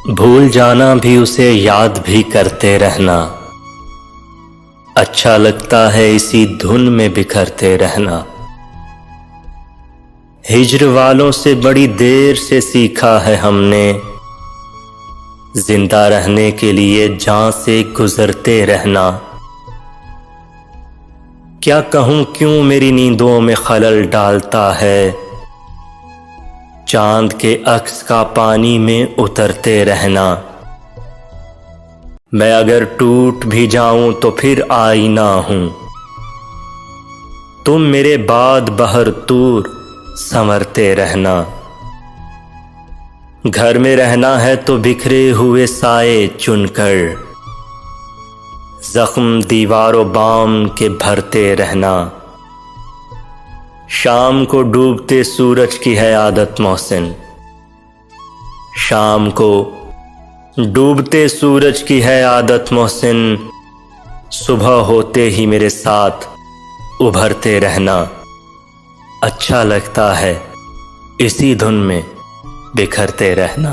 भूल जाना भी उसे याद भी करते रहना, अच्छा लगता है इसी धुन में बिखरते रहना। हिज्र वालों से बड़ी देर से सीखा है हमने, जिंदा रहने के लिए जान से गुजरते रहना। क्या कहूं क्यों मेरी नींदों में खलल डालता है, चांद के अक्स का पानी में उतरते रहना। मैं अगर टूट भी जाऊं तो फिर आईना हूं, तुम मेरे बाद बहर तूर संवरते रहना। घर में रहना है तो बिखरे हुए साए चुनकर, जख्म दीवारों बाम के भरते रहना। शाम को डूबते सूरज की है आदत मोहसिन, शाम को डूबते सूरज की है आदत मोहसिन। सुबह होते ही मेरे साथ उभरते रहना, अच्छा लगता है इसी धुन में बिखरते रहना।